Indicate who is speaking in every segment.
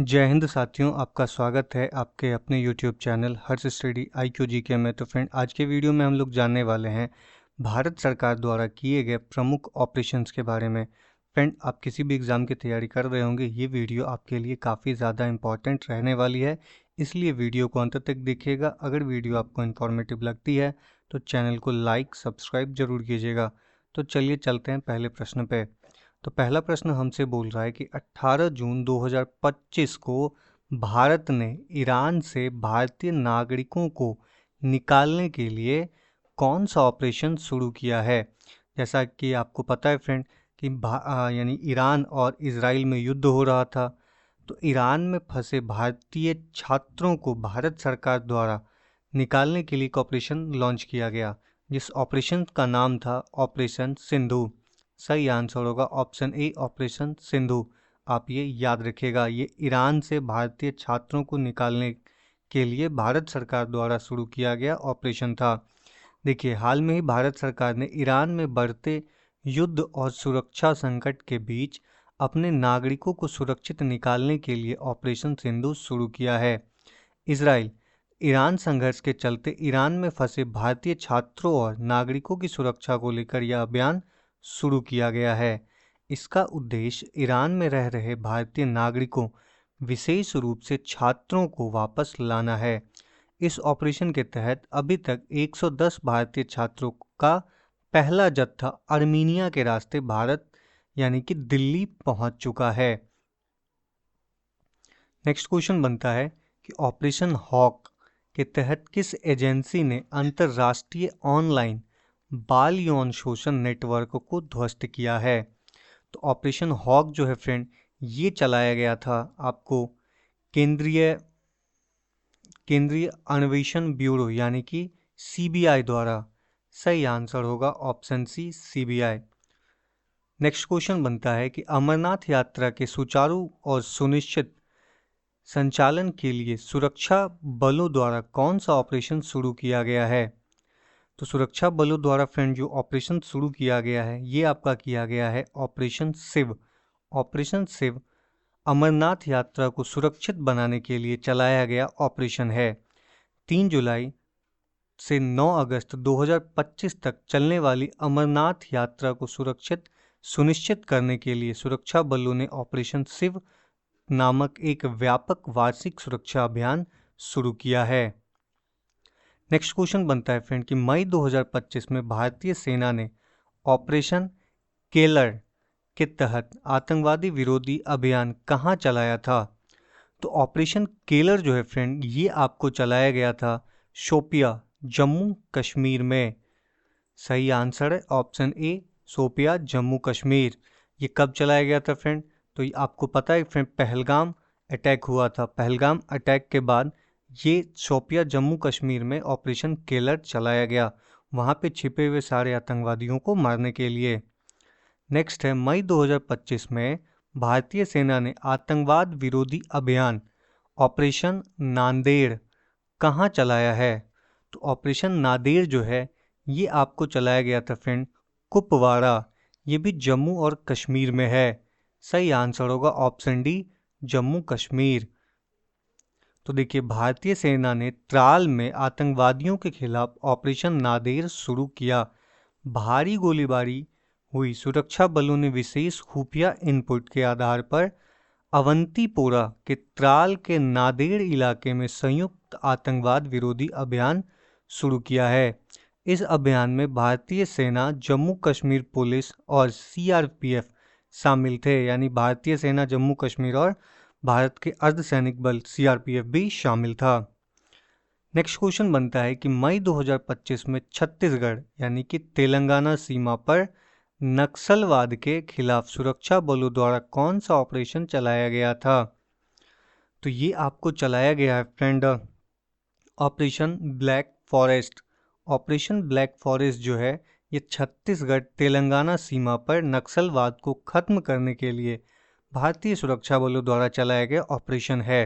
Speaker 1: जय हिंद साथियों, आपका स्वागत है आपके अपने यूट्यूब चैनल हर्ष स्टडी IQ GK में। तो फ्रेंड, आज के वीडियो में हम लोग जानने वाले हैं भारत सरकार द्वारा किए गए प्रमुख ऑपरेशंस के बारे में। फ्रेंड, आप किसी भी एग्ज़ाम की तैयारी कर रहे होंगे, ये वीडियो आपके लिए काफ़ी ज़्यादा इंपॉर्टेंट रहने वाली है, इसलिए वीडियो को अंत तक देखिएगा। अगर वीडियो आपको इन्फॉर्मेटिव लगती है तो चैनल को लाइक सब्सक्राइब जरूर कीजिएगा। तो चलिए चलते हैं पहले प्रश्न पे। तो पहला प्रश्न हमसे बोल रहा है कि 18 जून 2025 को भारत ने ईरान से भारतीय नागरिकों को निकालने के लिए कौन सा ऑपरेशन शुरू किया है। जैसा कि आपको पता है फ्रेंड कि यानी ईरान और इजराइल में युद्ध हो रहा था, तो ईरान में फंसे भारतीय छात्रों को भारत सरकार द्वारा निकालने के लिए एक ऑपरेशन लॉन्च किया गया, जिस ऑपरेशन का नाम था ऑपरेशन सिंधु। सही आंसर होगा ऑप्शन ए, ऑपरेशन सिंधु। आप ये याद रखिएगा, ये ईरान से भारतीय छात्रों को निकालने के लिए भारत सरकार द्वारा शुरू किया गया ऑपरेशन था। देखिए, हाल में ही भारत सरकार ने ईरान में बढ़ते युद्ध और सुरक्षा संकट के बीच अपने नागरिकों को सुरक्षित निकालने के लिए ऑपरेशन सिंधु शुरू किया है। इसराइल ईरान संघर्ष के चलते ईरान में फंसे भारतीय छात्रों और नागरिकों की सुरक्षा को लेकर यह अभियान शुरू किया गया है। इसका उद्देश्य ईरान में रह रहे भारतीय नागरिकों, विशेष रूप से छात्रों को वापस लाना है। इस ऑपरेशन के तहत अभी तक 110 भारतीय छात्रों का पहला जत्था आर्मीनिया के रास्ते भारत यानी कि दिल्ली पहुंच चुका है। नेक्स्ट क्वेश्चन बनता है कि ऑपरेशन हॉक के तहत किस एजेंसी ने अंतर्राष्ट्रीय ऑनलाइन बाल यौन शोषण नेटवर्क को ध्वस्त किया है। तो ऑपरेशन हॉक जो है फ्रेंड, ये चलाया गया था आपको केंद्रीय अन्वेषण ब्यूरो यानी कि CBI द्वारा। सही आंसर होगा option C, CBI। Next question बनता है कि अमरनाथ यात्रा के सुचारू और सुनिश्चित संचालन के लिए सुरक्षा बलों द्वारा कौन सा ऑपरेशन शुरू किया गया है। तो सुरक्षा बलों द्वारा फ्रेंड जो ऑपरेशन शुरू किया गया है, ये आपका किया गया है ऑपरेशन शिव। ऑपरेशन शिव अमरनाथ यात्रा को सुरक्षित बनाने के लिए चलाया गया ऑपरेशन है। 3 जुलाई से 9 अगस्त 2025 तक चलने वाली अमरनाथ यात्रा को सुनिश्चित करने के लिए सुरक्षा बलों ने ऑपरेशन शिव नामक एक व्यापक वार्षिक सुरक्षा अभियान शुरू किया है। नेक्स्ट क्वेश्चन बनता है फ्रेंड कि मई 2025 में भारतीय सेना ने ऑपरेशन केलर के तहत आतंकवादी विरोधी अभियान कहां चलाया था। तो ऑपरेशन केलर जो है फ्रेंड, ये आपको चलाया गया था शोपिया, जम्मू कश्मीर में। सही आंसर है ऑप्शन ए, शोपिया, जम्मू कश्मीर। ये कब चलाया गया था फ्रेंड, तो ये आपको पता है फ्रेंड, पहलगाम अटैक हुआ था। पहलगाम अटैक के बाद ये शोपिया जम्मू कश्मीर में ऑपरेशन केलर चलाया गया, वहाँ पे छिपे हुए सारे आतंकवादियों को मारने के लिए। नेक्स्ट है, मई 2025 में भारतीय सेना ने आतंकवाद विरोधी अभियान ऑपरेशन नांदेड़ कहाँ चलाया है। तो ऑपरेशन नांदेड़ जो है, ये आपको चलाया गया था फ्रेंड कुपवाड़ा, ये भी जम्मू और कश्मीर में है। सही आंसर होगा ऑप्शन डी, जम्मू कश्मीर। तो देखिए, भारतीय सेना ने त्राल में आतंकवादियों के खिलाफ ऑपरेशन नांदेड़ शुरू किया। भारी गोलीबारी हुई। सुरक्षा बलों ने विशेष खुफिया इनपुट के आधार पर अवंतीपोरा के त्राल के नांदेड़ इलाके में संयुक्त आतंकवाद विरोधी अभियान शुरू किया है। इस अभियान में भारतीय सेना, जम्मू कश्मीर पुलिस और CRPF शामिल थे, यानी भारतीय सेना, जम्मू कश्मीर और भारत के अर्धसैनिक बल CRPF भी शामिल था। नेक्स्ट क्वेश्चन बनता है कि मई 2025 में छत्तीसगढ़ यानी कि तेलंगाना सीमा पर नक्सलवाद के खिलाफ सुरक्षा बलों द्वारा कौन सा ऑपरेशन चलाया गया था। तो ये आपको चलाया गया है friend operation black forest. Operation black forest जो है, ये छत्तीसगढ़ तेलंगाना सीमा पर नक्सलवाद को खत्म करने के लिए भारतीय सुरक्षा बलों द्वारा चलाया गया ऑपरेशन है।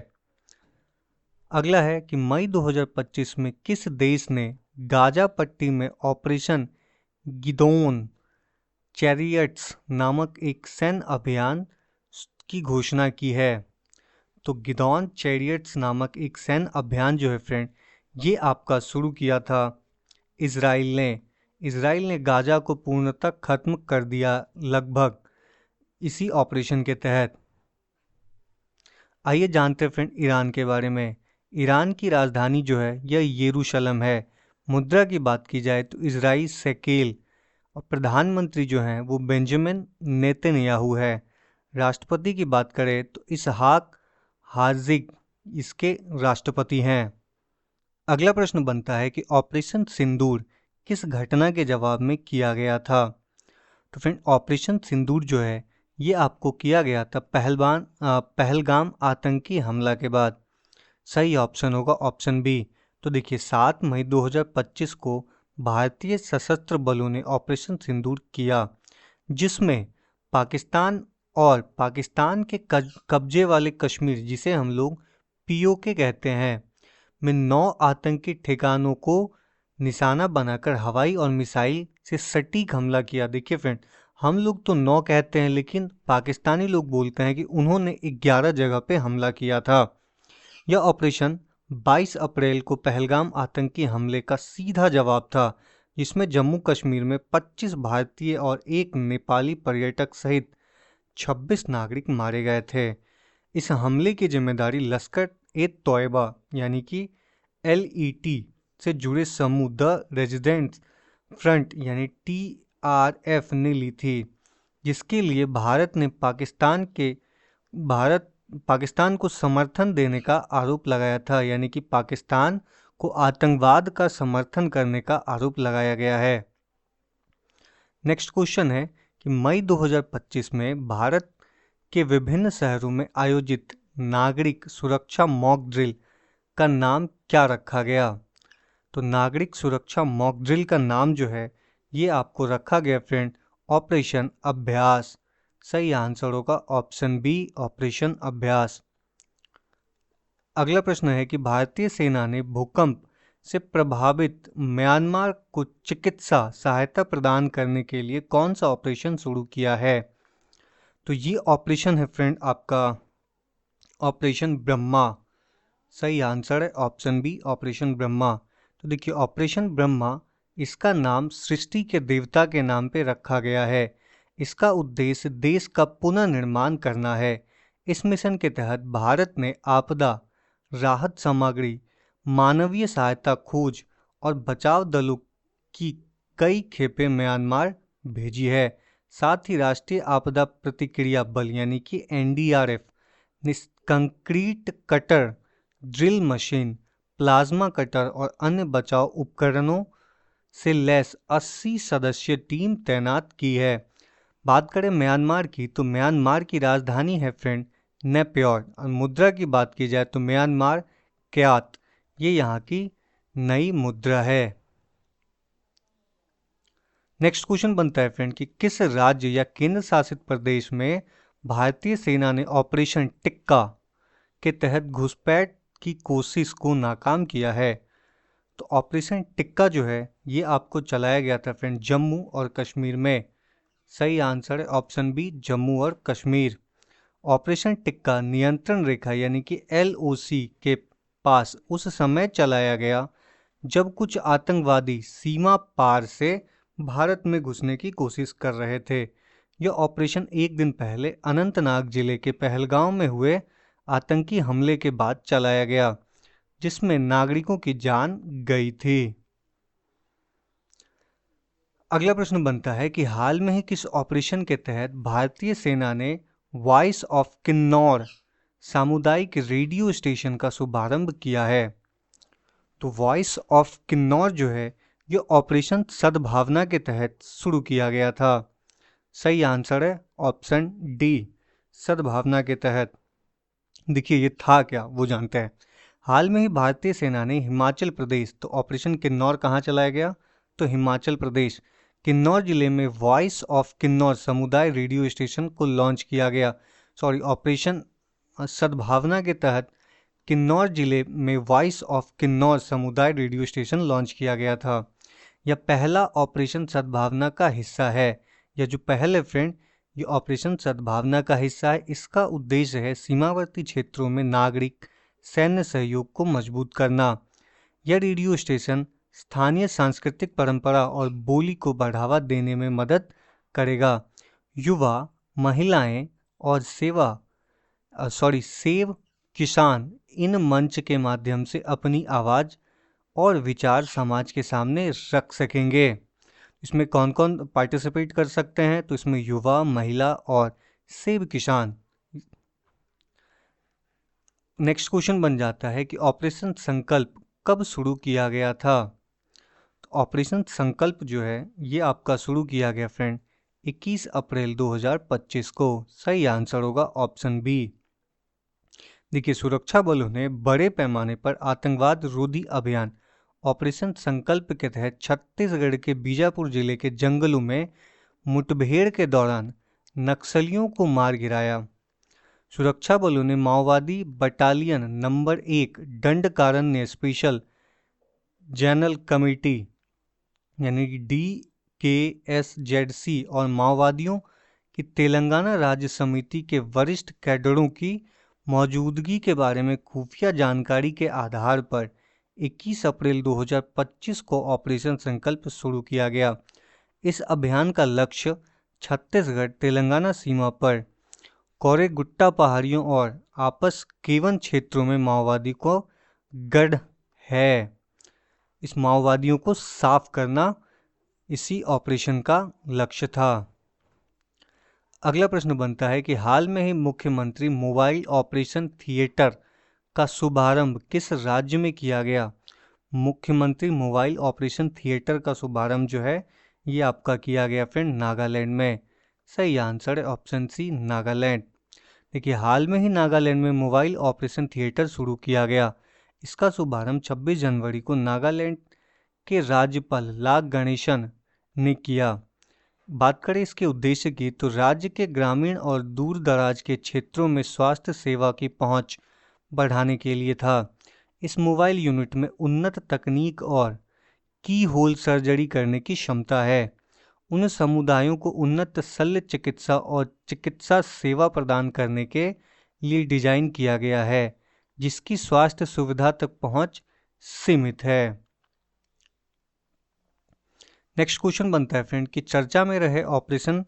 Speaker 1: अगला है कि मई 2025 में किस देश ने गाजा पट्टी में ऑपरेशन गिदोन चैरियट्स नामक एक सैन्य अभियान की घोषणा की है। तो गिदॉन चैरियट्स नामक एक सैन्य अभियान जो है फ्रेंड, ये आपका शुरू किया था इसराइल ने गाजा को पूर्णतः खत्म कर दिया लगभग इसी ऑपरेशन के तहत। आइए जानते हैं फ्रेंड ईरान के बारे में। ईरान की राजधानी जो है यह यरूशलेम है। मुद्रा की बात की जाए तो इजराइल शेकेल और प्रधानमंत्री जो हैं वो बेंजामिन नेतन्याहू है। राष्ट्रपति की बात करें तो इसहाक हार्जिक इसके राष्ट्रपति हैं। अगला प्रश्न बनता है कि ऑपरेशन सिंदूर किस घटना के जवाब में किया गया था। तो फ्रेंड ऑपरेशन सिंदूर जो है ये आपको किया गया था पहलगाम आतंकी हमला के बाद। सही ऑप्शन होगा ऑप्शन बी। तो देखिए 7 मई 2025 को भारतीय सशस्त्र बलों ने ऑपरेशन सिंदूर किया, जिसमें पाकिस्तान के कब्जे वाले कश्मीर, जिसे हम लोग पीओके कहते हैं, में 9 आतंकी ठिकानों को निशाना बनाकर हवाई और मिसाइल से सटीक हमला किया। देखिए फ्रेंड, हम लोग तो 9 कहते हैं लेकिन पाकिस्तानी लोग बोलते हैं कि उन्होंने 11 जगह पे हमला किया था। यह ऑपरेशन 22 अप्रैल को पहलगाम आतंकी हमले का सीधा जवाब था, जिसमें जम्मू कश्मीर में 25 भारतीय और एक नेपाली पर्यटक सहित 26 नागरिक मारे गए थे। इस हमले की जिम्मेदारी लश्कर ए तोयबा यानी कि LET से जुड़े समूह द रेजिडेंट्स फ्रंट यानी TRF ने ली थी, जिसके लिए भारत ने पाकिस्तान को समर्थन देने का आरोप लगाया था, यानी कि पाकिस्तान को आतंकवाद का समर्थन करने का आरोप लगाया गया है। नेक्स्ट क्वेश्चन है कि मई 2025 में भारत के विभिन्न शहरों में आयोजित नागरिक सुरक्षा मॉक ड्रिल का नाम क्या रखा गया। तो नागरिक सुरक्षा मॉक ड्रिल का नाम जो है ये आपको रखा गया फ्रेंड ऑपरेशन अभ्यास। सही आंसर होगा ऑप्शन बी, ऑपरेशन अभ्यास। अगला प्रश्न है कि भारतीय सेना ने भूकंप से प्रभावित म्यांमार को चिकित्सा सहायता प्रदान करने के लिए कौन सा ऑपरेशन शुरू किया है। तो ये ऑपरेशन है फ्रेंड आपका ऑपरेशन ब्रह्मा। सही आंसर है ऑप्शन बी, ऑपरेशन ब्रह्मा। तो देखिए ऑपरेशन ब्रह्मा, इसका नाम सृष्टि के देवता के नाम पे रखा गया है। इसका उद्देश्य देश का पुनर्निर्माण करना है। इस मिशन के तहत भारत ने आपदा राहत सामग्री, मानवीय सहायता, खोज और बचाव दलों की कई खेपें म्यांमार भेजी है। साथ ही राष्ट्रीय आपदा प्रतिक्रिया बल यानी कि NDRF concrete cutter, drill machine, plasma cutter और अन्य बचाव उपकरणों से लैस 80 सदस्यीय टीम तैनात की है। बात करें म्यांमार की, तो म्यांमार की राजधानी है फ्रेंड नेपियर। और मुद्रा की बात की जाए तो म्यांमार क्यात, ये यहाँ की नई मुद्रा है। नेक्स्ट क्वेश्चन बनता है फ्रेंड कि किस राज्य या केंद्र शासित प्रदेश में भारतीय सेना ने ऑपरेशन टिक्का के तहत घुसपैठ की कोशिश को नाकाम किया है। तो ऑपरेशन टिक्का जो है ये आपको चलाया गया था फ्रेंड जम्मू और कश्मीर में। सही आंसर है ऑप्शन बी, जम्मू और कश्मीर। ऑपरेशन टिक्का नियंत्रण रेखा यानी कि LOC के पास उस समय चलाया गया जब कुछ आतंकवादी सीमा पार से भारत में घुसने की कोशिश कर रहे थे। यह ऑपरेशन एक दिन पहले अनंतनाग जिले के पहलगांव में हुए आतंकी हमले के बाद चलाया गया, जिसमें नागरिकों की जान गई थी। अगला प्रश्न बनता है कि हाल में ही किस ऑपरेशन के तहत भारतीय सेना ने वॉइस ऑफ किन्नौर सामुदायिक रेडियो स्टेशन का शुभारंभ किया है। तो वॉइस ऑफ किन्नौर जो है ये ऑपरेशन सद्भावना के तहत शुरू किया गया था। सही आंसर है ऑप्शन डी, सद्भावना के तहत। देखिए ये था क्या वो जानते हैं। हाल में ही भारतीय सेना ने हिमाचल प्रदेश, तो ऑपरेशन किन्नौर कहाँ चलाया गया, तो हिमाचल प्रदेश किन्नौर जिले में वॉइस ऑफ किन्नौर समुदाय रेडियो स्टेशन को लॉन्च किया गया। ऑपरेशन सद्भावना के तहत किन्नौर जिले में वॉइस ऑफ किन्नौर समुदाय रेडियो स्टेशन लॉन्च किया गया था। यह पहला ऑपरेशन सद्भावना का हिस्सा है। यह जो पहले फ्रेंड ये ऑपरेशन सद्भावना का हिस्सा है। इसका उद्देश्य है सीमावर्ती क्षेत्रों में नागरिक सैन्य सहयोग को मजबूत करना। यह रेडियो स्टेशन स्थानीय सांस्कृतिक परंपरा और बोली को बढ़ावा देने में मदद करेगा। युवा, महिलाएं और सेव किसान इन मंच के माध्यम से अपनी आवाज़ और विचार समाज के सामने रख सकेंगे। इसमें कौन कौन पार्टिसिपेट कर सकते हैं? तो इसमें युवा, महिला और सेव किसान। नेक्स्ट क्वेश्चन बन जाता है कि ऑपरेशन संकल्प कब शुरू किया गया था? तो ऑपरेशन संकल्प जो है ये आपका शुरू किया गया फ्रेंड 21 अप्रैल 2025 को। सही आंसर होगा ऑप्शन बी। देखिए, सुरक्षा बलों ने बड़े पैमाने पर आतंकवाद रोधी अभियान ऑपरेशन संकल्प के तहत छत्तीसगढ़ के बीजापुर जिले के जंगलों में मुठभेड़ के दौरान नक्सलियों को मार गिराया। सुरक्षा बलों ने माओवादी battalion number 1 Dandakaranya special general committee यानी कि DKSZC और माओवादियों की तेलंगाना राज्य समिति के वरिष्ठ कैडरों की मौजूदगी के बारे में खुफिया जानकारी के आधार पर 21 अप्रैल 2025 को ऑपरेशन संकल्प शुरू किया गया। इस अभियान का लक्ष्य छत्तीसगढ़ तेलंगाना सीमा पर कोरेगुट्टा पहाड़ियों और आपस केवन क्षेत्रों में माओवादी को गढ़ है, इस माओवादियों को साफ करना इसी ऑपरेशन का लक्ष्य था। अगला प्रश्न बनता है कि हाल में ही मुख्यमंत्री मोबाइल ऑपरेशन थिएटर का शुभारंभ किस राज्य में किया गया? मुख्यमंत्री मोबाइल ऑपरेशन थिएटर का शुभारंभ जो है ये आपका किया गया फ्रेंड नागालैंड में। सही आंसर है ऑप्शन सी, नागालैंड। देखिए, हाल में ही नागालैंड में मोबाइल ऑपरेशन थिएटर शुरू किया गया। इसका शुभारंभ 26 जनवरी को नागालैंड के राज्यपाल ला गणेशन ने किया। बात करें इसके उद्देश्य की तो राज्य के ग्रामीण और दूर दराज के क्षेत्रों में स्वास्थ्य सेवा की पहुंच बढ़ाने के लिए था। इस मोबाइल यूनिट में उन्नत तकनीक और की होल सर्जरी करने की क्षमता है। उन समुदायों को उन्नत शल्य चिकित्सा और चिकित्सा सेवा प्रदान करने के लिए डिजाइन किया गया है जिसकी स्वास्थ्य सुविधा तक पहुंच सीमित है। नेक्स्ट क्वेश्चन बनता है फ्रेंड कि चर्चा में रहे ऑपरेशन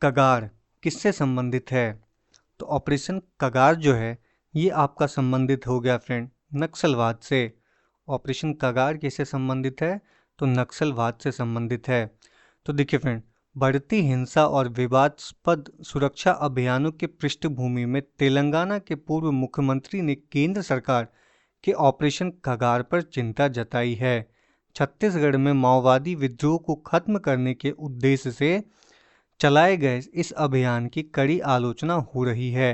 Speaker 1: कगार किससे संबंधित है? तो ऑपरेशन कगार जो है ये आपका संबंधित हो गया फ्रेंड नक्सलवाद से। ऑपरेशन कगार किससे संबंधित है? तो नक्सलवाद से संबंधित है। तो देखिए फ्रेंड, बढ़ती हिंसा और विवादास्पद सुरक्षा अभियानों के पृष्ठभूमि में तेलंगाना के पूर्व मुख्यमंत्री ने केंद्र सरकार के ऑपरेशन कगार पर चिंता जताई है। छत्तीसगढ़ में माओवादी विद्रोह को खत्म करने के उद्देश्य से चलाए गए इस अभियान की कड़ी आलोचना हो रही है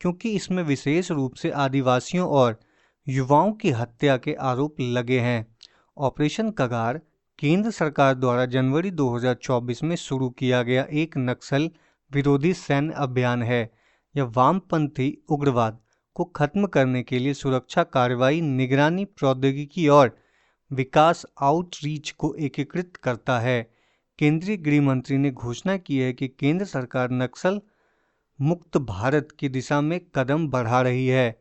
Speaker 1: क्योंकि इसमें विशेष रूप से आदिवासियों और युवाओं की हत्या के आरोप लगे हैं। ऑपरेशन कगार केंद्र सरकार द्वारा जनवरी 2024 में शुरू किया गया एक नक्सल विरोधी सैन्य अभियान है। यह वामपंथी उग्रवाद को खत्म करने के लिए सुरक्षा कार्रवाई, निगरानी, प्रौद्योगिकी और विकास आउटरीच को एकीकृत करता है। केंद्रीय गृह मंत्री ने घोषणा की है कि केंद्र सरकार नक्सल मुक्त भारत की दिशा में कदम बढ़ा रही है।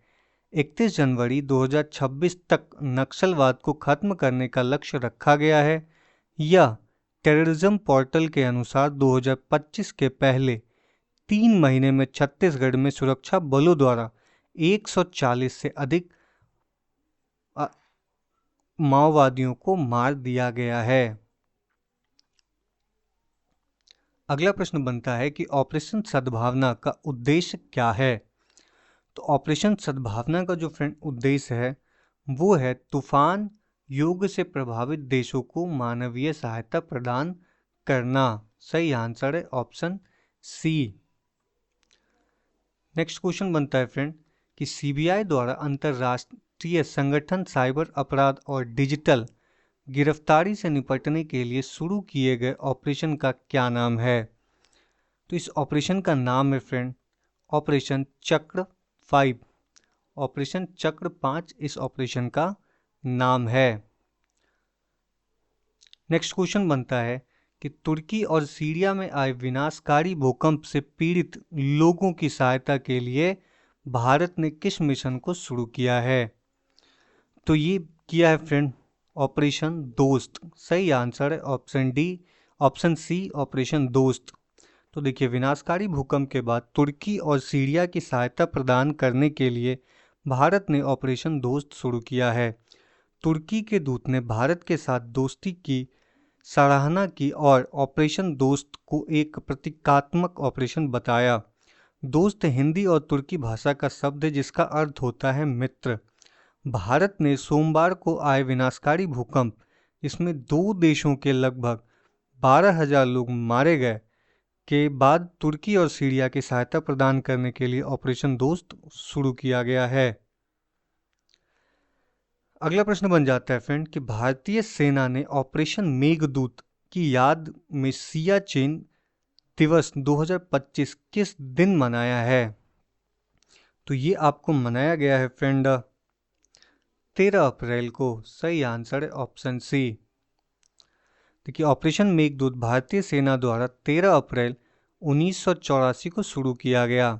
Speaker 1: 31 जनवरी 2026 तक नक्सलवाद को खत्म करने का लक्ष्य रखा गया है। यह टेररिज्म पोर्टल के अनुसार 2025 के पहले 3 महीने में छत्तीसगढ़ में सुरक्षा बलों द्वारा 140 से अधिक माओवादियों को मार दिया गया है। अगला प्रश्न बनता है कि ऑपरेशन सद्भावना का उद्देश्य क्या है? तो ऑपरेशन सद्भावना का जो फ्रेंड उद्देश्य है वो है तूफान युग से प्रभावित देशों को मानवीय सहायता प्रदान करना। सही आंसर है ऑप्शन सी। नेक्स्ट क्वेश्चन बनता है फ्रेंड कि सीबीआई द्वारा अंतर्राष्ट्रीय संगठन साइबर अपराध और डिजिटल गिरफ्तारी से निपटने के लिए शुरू किए गए ऑपरेशन का क्या नाम है? तो इस ऑपरेशन का नाम है फ्रेंड ऑपरेशन चक्र 5। ऑपरेशन चक्र 5 इस ऑपरेशन का नाम है। नेक्स्ट क्वेश्चन बनता है कि तुर्की और सीरिया में आए विनाशकारी भूकंप से पीड़ित लोगों की सहायता के लिए भारत ने किस मिशन को शुरू किया है? तो ये किया है फ्रेंड ऑपरेशन दोस्त। सही आंसर है option D, option C operation दोस्त। तो देखिए, विनाशकारी भूकंप के बाद तुर्की और सीरिया की सहायता प्रदान करने के लिए भारत ने ऑपरेशन दोस्त शुरू किया है। तुर्की के दूत ने भारत के साथ दोस्ती की सराहना की और ऑपरेशन दोस्त को एक प्रतीकात्मक ऑपरेशन बताया। दोस्त हिंदी और तुर्की भाषा का शब्द है जिसका अर्थ होता है मित्र। भारत ने सोमवार को आए विनाशकारी भूकंप, इसमें दो देशों के लगभग 12,000 लोग मारे गए के बाद तुर्की और सीरिया की सहायता प्रदान करने के लिए ऑपरेशन दोस्त शुरू किया गया है। अगला प्रश्न बन जाता है फ्रेंड कि भारतीय सेना ने ऑपरेशन मेघदूत की याद में सियाचिन दिवस 2025 किस दिन मनाया है? तो ये आपको मनाया गया है फ्रेंड 13 अप्रैल को। सही आंसर है ऑप्शन सी। देखिए, ऑपरेशन मेघदूत भारतीय सेना द्वारा 13 अप्रैल 1984 को शुरू किया गया।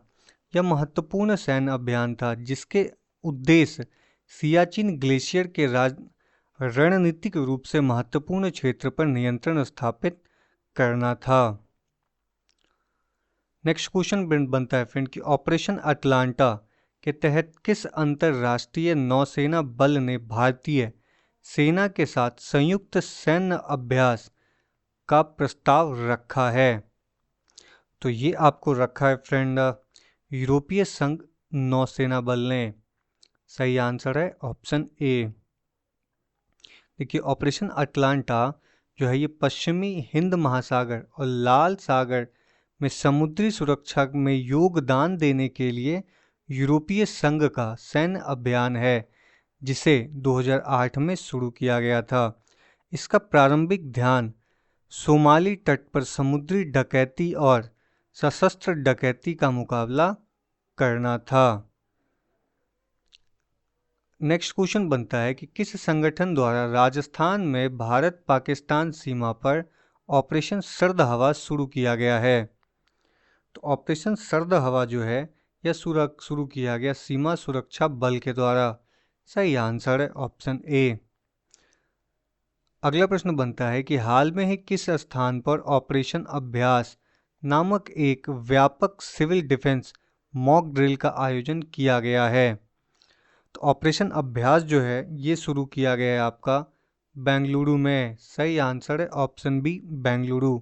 Speaker 1: यह महत्वपूर्ण सैन्य अभियान था जिसके उद्देश्य सियाचिन ग्लेशियर के रणनीतिक रूप से महत्वपूर्ण क्षेत्र पर नियंत्रण स्थापित करना था। नेक्स्ट क्वेश्चन बनता है फ्रेंड कि ऑपरेशन अटलांटा के तहत किस अंतरराष्ट्रीय नौसेना बल ने भारतीय सेना के साथ संयुक्त सैन्य अभ्यास का प्रस्ताव रखा है? तो ये आपको रखा है फ्रेंड यूरोपीय संघ नौसेना बल ने। सही आंसर है ऑप्शन ए। देखिए, ऑपरेशन अटलांटा जो है ये पश्चिमी हिंद महासागर और लाल सागर में समुद्री सुरक्षा में योगदान देने के लिए यूरोपीय संघ का सैन्य अभियान है जिसे 2008 में शुरू किया गया था। इसका प्रारंभिक ध्यान सोमाली तट पर समुद्री डकैती और सशस्त्र डकैती का मुकाबला करना था। नेक्स्ट क्वेश्चन बनता है कि किस संगठन द्वारा राजस्थान में भारत पाकिस्तान सीमा पर ऑपरेशन सर्द हवा शुरू किया गया है? तो ऑपरेशन सर्द हवा जो है यह शुरू किया गया सीमा सुरक्षा बल के द्वारा। सही आंसर है ऑप्शन ए। अगला प्रश्न बनता है कि हाल में ही किस स्थान पर ऑपरेशन अभ्यास नामक एक व्यापक सिविल डिफेंस मॉक ड्रिल का आयोजन किया गया है? तो ऑपरेशन अभ्यास जो है ये शुरू किया गया है आपका बेंगलुरु में। सही आंसर है ऑप्शन बी बेंगलुरु।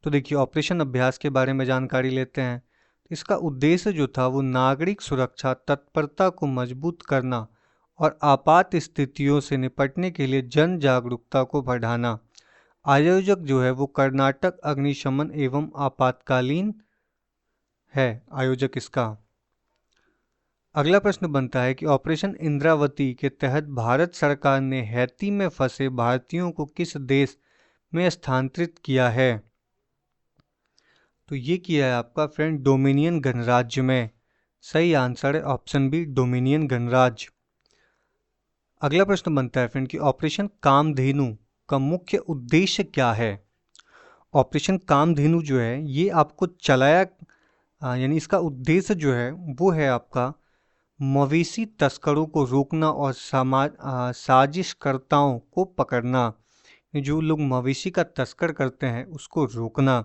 Speaker 1: तो देखिए, ऑपरेशन अभ्यास के बारे में जानकारी लेते हैं। इसका उद्देश्य जो था वो नागरिक सुरक्षा तत्परता को मजबूत करना और आपात स्थितियों से निपटने के लिए जन जागरूकता को बढ़ाना। आयोजक जो है वो कर्नाटक अग्निशमन एवं आपातकालीन है आयोजक इसका। अगला प्रश्न बनता है कि ऑपरेशन इंद्रावती के तहत भारत सरकार ने हैती में फंसे भारतीयों को किस देश में स्थानांतरित किया है? तो ये किया है आपका फ्रेंड डोमिनियन गणराज्य में। सही आंसर है ऑप्शन बी डोमिनियन गणराज्य। अगला प्रश्न बनता है फ्रेंड कि ऑपरेशन कामधेनु का मुख्य उद्देश्य क्या है? ऑपरेशन कामधेनु जो है ये आपको चलाया यानी इसका उद्देश्य जो है वो है आपका मवेशी तस्करों को रोकना और साजिशकर्ताओं को पकड़ना। जो लोग मवेशी का तस्कर करते हैं उसको रोकना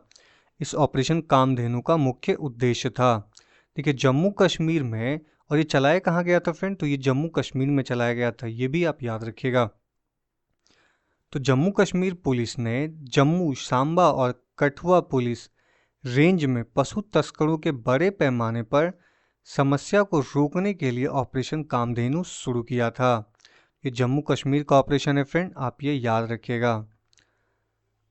Speaker 1: इस ऑपरेशन कामधेनु का मुख्य उद्देश्य था। देखिए, जम्मू कश्मीर में, और ये चलाया कहाँ गया था फ्रेंड? तो ये जम्मू कश्मीर में चलाया गया था, ये भी आप याद रखिएगा। तो जम्मू कश्मीर पुलिस ने जम्मू, सांबा और कठुआ पुलिस रेंज में पशु तस्करों के बड़े पैमाने पर समस्या को रोकने के लिए ऑपरेशन कामधेनु शुरू किया था। ये जम्मू कश्मीर का ऑपरेशन है फ्रेंड, आप ये याद रखिएगा।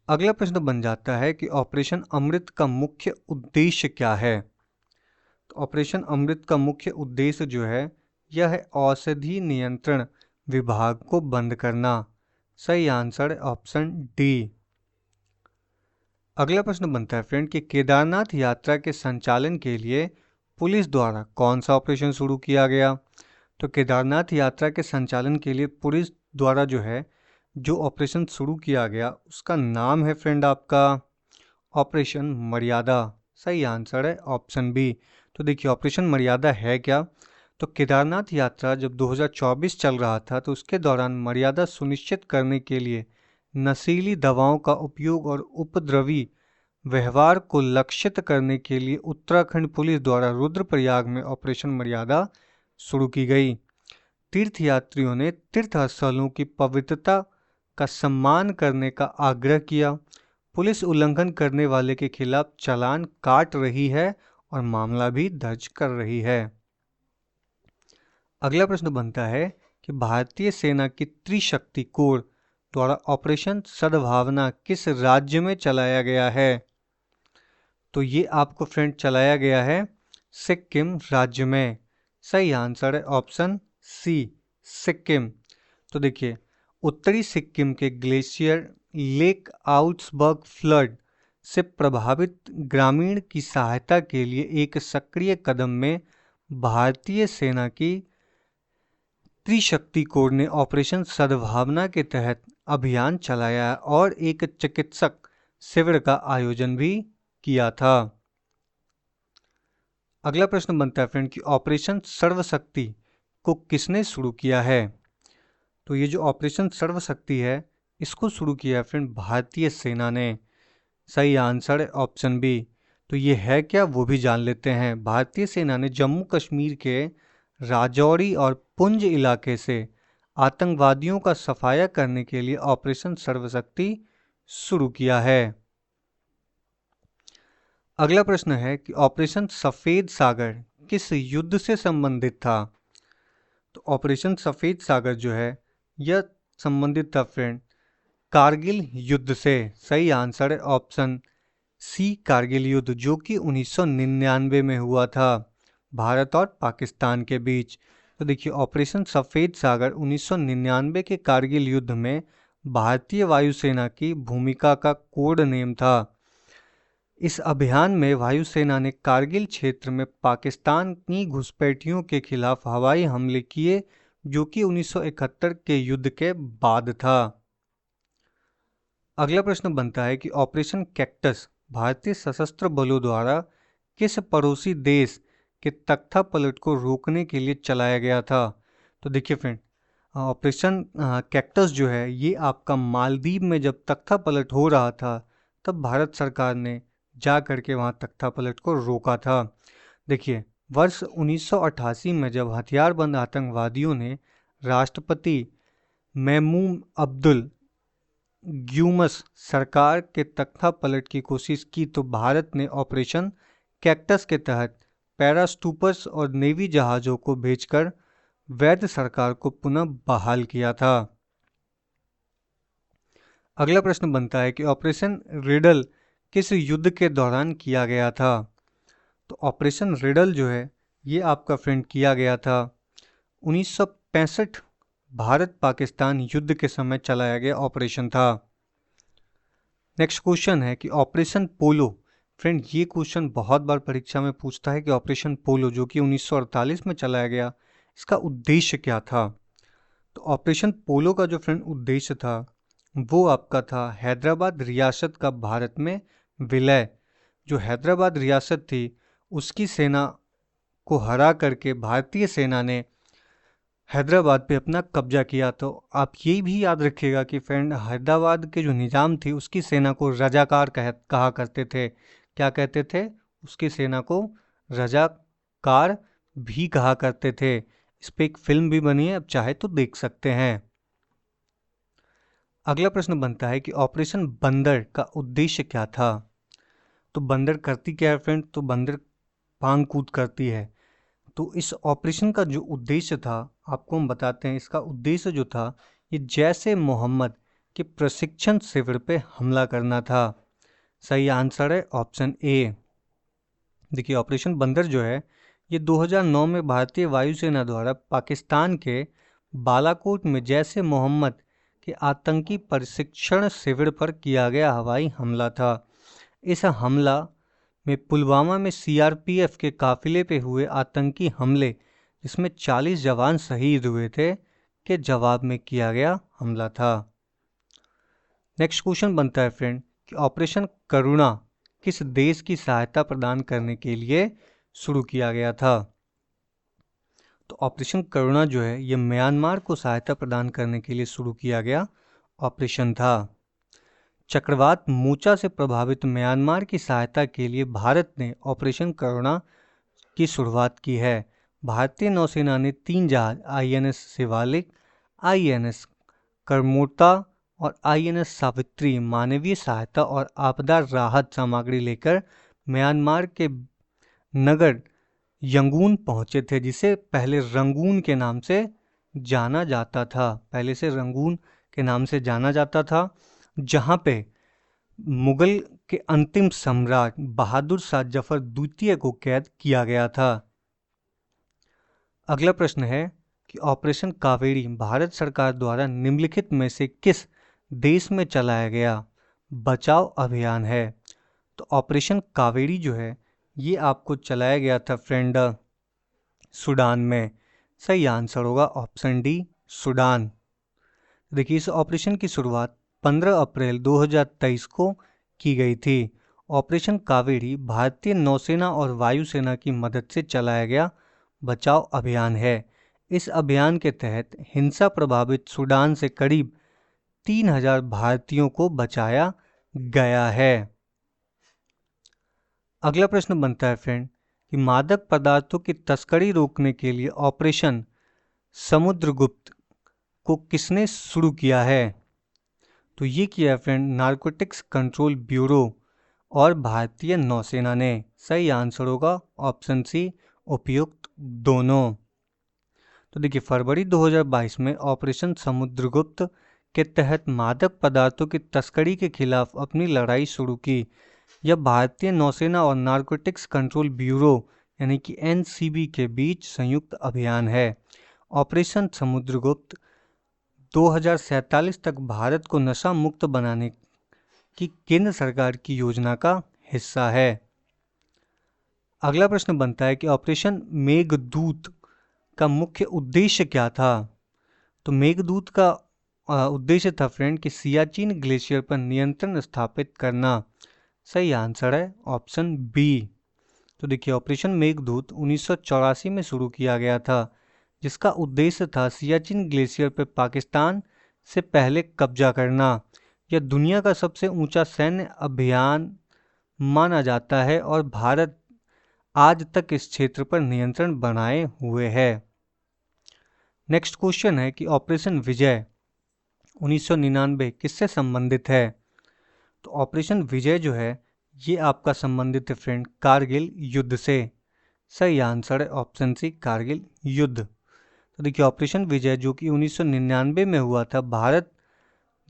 Speaker 1: अगला प्रश्न बन जाता है कि ऑपरेशन अमृत का मुख्य उद्देश्य क्या है? तो ऑपरेशन अमृत का मुख्य उद्देश्य जो है यह है औषधि नियंत्रण विभाग को बंद करना। सही आंसर है ऑप्शन डी। अगला प्रश्न बनता है फ्रेंड कि केदारनाथ यात्रा के संचालन के लिए पुलिस द्वारा कौन सा ऑपरेशन शुरू किया गया? तो केदारनाथ यात्रा के संचालन के लिए पुलिस द्वारा जो है जो ऑपरेशन शुरू किया गया उसका नाम है फ्रेंड आपका ऑपरेशन मर्यादा। सही आंसर है ऑप्शन बी। तो देखिए ऑपरेशन मर्यादा है क्या? तो केदारनाथ यात्रा जब 2024 चल रहा था तो उसके दौरान मर्यादा सुनिश्चित करने के लिए नशीली दवाओं का उपयोग और उपद्रवी व्यवहार को लक्षित करने के लिए उत्तराखंड पुलिस द्वारा रुद्रप्रयाग में ऑपरेशन मर्यादा शुरू की गई। तीर्थयात्रियों ने तीर्थस्थलों की पवित्रता का सम्मान करने का आग्रह किया। पुलिस उल्लंघन करने वाले के खिलाफ चालान काट रही है और मामला भी दर्ज कर रही है। अगला प्रश्न बनता है कि भारतीय सेना की त्रिशक्ति कोर द्वारा ऑपरेशन सद्भावना किस राज्य में चलाया गया है? तो ये आपको फ्रेंड चलाया गया है सिक्किम राज्य में। सही आंसर है ऑप्शन सी सिक्किम। तो देखिए उत्तरी सिक्किम के ग्लेशियर लेक आउट्सबर्ग फ्लड से प्रभावित ग्रामीण की सहायता के लिए एक सक्रिय कदम में भारतीय सेना की त्रिशक्ति कोर ने ऑपरेशन सद्भावना के तहत अभियान चलाया और एक चिकित्सक शिविर का आयोजन भी किया था। अगला प्रश्न बनता है फ्रेंड कि ऑपरेशन सर्वशक्ति को किसने शुरू किया है? तो ये जो ऑपरेशन सर्वशक्ति है इसको शुरू किया है फ्रेंड भारतीय सेना ने। सही आंसर है ऑप्शन बी। तो ये है क्या वो भी जान लेते हैं। भारतीय सेना ने जम्मू कश्मीर के राजौरी और पुंछ इलाके से आतंकवादियों का सफाया करने के लिए ऑपरेशन सर्वशक्ति शुरू किया है। अगला प्रश्न है कि ऑपरेशन सफेद सागर किस युद्ध से संबंधित था? तो ऑपरेशन सफेद सागर जो है यह संबंधित था फ्रेंड कारगिल युद्ध से। सही आंसर है ऑप्शन सी कारगिल युद्ध जो कि 1999 में हुआ था भारत और पाकिस्तान के बीच। तो देखिए ऑपरेशन सफेद सागर 1999 के कारगिल युद्ध में भारतीय वायुसेना की भूमिका का कोड नेम था। इस अभियान में वायुसेना ने कारगिल क्षेत्र में पाकिस्तान की घुसपैठियों के खिलाफ हवाई हमले किए जो कि 1971 के युद्ध के बाद था। अगला प्रश्न बनता है कि ऑपरेशन कैक्टस भारतीय सशस्त्र बलों द्वारा किस पड़ोसी देश के तख्तापलट को रोकने के लिए चलाया गया था? तो देखिए फ्रेंड ऑपरेशन कैक्टस जो है ये आपका मालदीव में जब तख्तापलट हो रहा था तब भारत सरकार ने जा करके वहाँ तख्तापलट को रोका था। देखिए वर्ष 1988 में जब हथियारबंद आतंकवादियों ने राष्ट्रपति महमूद अब्दुल ग्यूमस सरकार के तख्तापलट की कोशिश की तो भारत ने ऑपरेशन कैक्टस के तहत पैरास्टूपर्स और नेवी जहाज़ों को भेजकर वैध सरकार को पुनः बहाल किया था। अगला प्रश्न बनता है कि ऑपरेशन रिडल किस युद्ध के दौरान किया गया था? तो ऑपरेशन रिडल जो है ये आपका फ्रेंड किया गया था 1965 भारत पाकिस्तान युद्ध के समय चलाया गया ऑपरेशन था। नेक्स्ट क्वेश्चन है कि ऑपरेशन पोलो फ्रेंड ये क्वेश्चन बहुत बार परीक्षा में पूछता है कि ऑपरेशन पोलो जो कि 1948 में चलाया गया इसका उद्देश्य क्या था? तो ऑपरेशन पोलो का जो फ्रेंड उद्देश्य था वो आपका था हैदराबाद रियासत का भारत में विलय। जो हैदराबाद रियासत थी उसकी सेना को हरा करके भारतीय सेना ने हैदराबाद पे अपना कब्जा किया। तो आप ये भी याद रखिएगा कि फ्रेंड हैदराबाद के जो निज़ाम थी उसकी सेना को रजाकार कहा करते थे। क्या कहते थे? उसकी सेना को रजाकार भी कहा करते थे। इस पे एक फिल्म भी बनी है, अब चाहे तो देख सकते हैं। अगला प्रश्न बनता है कि ऑपरेशन बंदर का उद्देश्य क्या था? तो बंदर करती क्या है फ्रेंड? तो बंदर फांग कूद करती है। तो इस ऑपरेशन का जो उद्देश्य था आपको हम बताते हैं। इसका उद्देश्य जो था ये जैसे मोहम्मद के प्रशिक्षण शिविर पे हमला करना था। सही आंसर है ऑप्शन ए। देखिए ऑपरेशन बंदर जो है ये 2009 में भारतीय वायुसेना द्वारा पाकिस्तान के बालाकोट में जैसे मोहम्मद के आतंकी प्रशिक्षण शिविर पर किया गया हवाई हमला था। इस हमला में पुलवामा में सीआरपीएफ के काफिले पे हुए आतंकी हमले जिसमें 40 जवान शहीद हुए थे के जवाब में किया गया हमला था। नेक्स्ट क्वेश्चन बनता है फ्रेंड कि ऑपरेशन करुणा किस देश की सहायता प्रदान करने के लिए शुरू किया गया था। तो ऑपरेशन करुणा जो है ये म्यांमार को सहायता प्रदान करने के लिए शुरू किया गया ऑपरेशन था। चक्रवात मोचा से प्रभावित म्यांमार की सहायता के लिए भारत ने ऑपरेशन करुणा की शुरुआत की है। भारतीय नौसेना ने 3 जहाज INS शिवालिक, INS करमोटा और INS सावित्री मानवीय सहायता और आपदा राहत सामग्री लेकर म्यांमार के नगर यंगून पहुंचे थे, जिसे पहले रंगून के नाम से जाना जाता था। पहले से रंगून के नाम से जाना जाता था, जहां पे मुगल के अंतिम सम्राट बहादुर शाह जफर द्वितीय को कैद किया गया था। अगला प्रश्न है कि ऑपरेशन कावेरी भारत सरकार द्वारा निम्नलिखित में से किस देश में चलाया गया बचाव अभियान है। तो ऑपरेशन कावेरी जो है ये आपको चलाया गया था फ्रेंड सूडान में। सही आंसर होगा ऑप्शन डी सूडान। देखिए इस ऑपरेशन की शुरुआत 15 अप्रैल 2023 को की गई थी। ऑपरेशन कावेरी भारतीय नौसेना और वायुसेना की मदद से चलाया गया बचाव अभियान है। इस अभियान के तहत हिंसा प्रभावित सूडान से करीब 3000 भारतीयों को बचाया गया है। अगला प्रश्न बनता है फ्रेंड कि मादक पदार्थों की तस्करी रोकने के लिए ऑपरेशन समुद्रगुप्त को किसने शुरू किया है। तो ये किया है फ्रेंड नारकोटिक्स कंट्रोल ब्यूरो और भारतीय नौसेना ने। सही आंसर होगा ऑप्शन सी उपयुक्त दोनों। तो देखिए फरवरी 2022 में ऑपरेशन समुद्रगुप्त के तहत मादक पदार्थों की तस्करी के खिलाफ अपनी लड़ाई शुरू की। यह भारतीय नौसेना और नारकोटिक्स कंट्रोल ब्यूरो यानी कि NCB के बीच संयुक्त अभियान है। ऑपरेशन समुद्रगुप्त 2047 तक भारत को नशा मुक्त बनाने की केंद्र सरकार की योजना का हिस्सा है। अगला प्रश्न बनता है कि ऑपरेशन मेघदूत का मुख्य उद्देश्य क्या था। तो मेघदूत का उद्देश्य था फ्रेंड कि सियाचिन ग्लेशियर पर नियंत्रण स्थापित करना। सही आंसर है ऑप्शन बी। तो देखिए ऑपरेशन मेघदूत 1984 में शुरू किया गया था, जिसका उद्देश्य था सियाचिन ग्लेशियर पर पाकिस्तान से पहले कब्जा करना। यह दुनिया का सबसे ऊंचा सैन्य अभियान माना जाता है और भारत आज तक इस क्षेत्र पर नियंत्रण बनाए हुए है। नेक्स्ट क्वेश्चन है कि ऑपरेशन विजय 1999 किससे संबंधित है। तो ऑपरेशन विजय जो है ये आपका संबंधित है फ्रेंड कारगिल युद्ध से। सही आंसर है ऑप्शन सी कारगिल युद्ध। तो देखिए ऑपरेशन विजय जो कि 1999 में हुआ था, भारत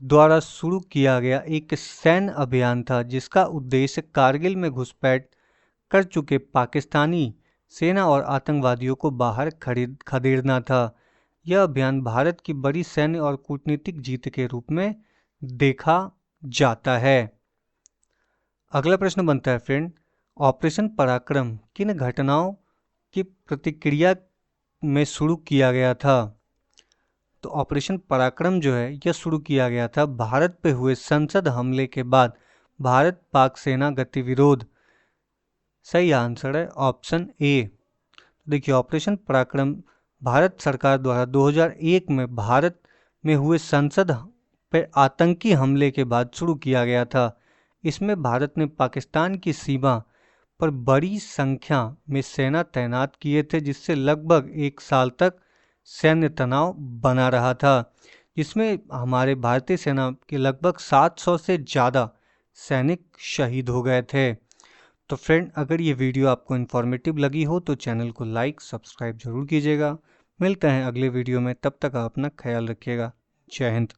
Speaker 1: द्वारा शुरू किया गया एक सैन्य अभियान था, जिसका उद्देश्य कारगिल में घुसपैठ कर चुके पाकिस्तानी सेना और आतंकवादियों को बाहर खदेड़ना था। यह अभियान भारत की बड़ी सैन्य और कूटनीतिक जीत के रूप में देखा जाता है। अगला प्रश्न बनता है फ्रेंड ऑपरेशन पराक्रम किन घटनाओं की प्रतिक्रिया में शुरू किया गया था। तो ऑपरेशन पराक्रम जो है यह शुरू किया गया था भारत पे हुए संसद हमले के बाद भारत पाक सेना गतिविरोध। सही आंसर है ऑप्शन ए। देखिए ऑपरेशन पराक्रम भारत सरकार द्वारा 2001 में भारत में हुए संसद पर आतंकी हमले के बाद शुरू किया गया था। इसमें भारत ने पाकिस्तान की सीमा पर बड़ी संख्या में सेना तैनात किए थे, जिससे लगभग 1 साल तक सैन्य तनाव बना रहा था, जिसमें हमारे भारतीय सेना के लगभग 700 से ज़्यादा सैनिक शहीद हो गए थे। तो फ्रेंड अगर ये वीडियो आपको इन्फॉर्मेटिव लगी हो तो चैनल को लाइक सब्सक्राइब जरूर कीजिएगा। मिलते हैं अगले वीडियो में, तब तक आप अपना ख्याल रखिएगा। जय हिंद।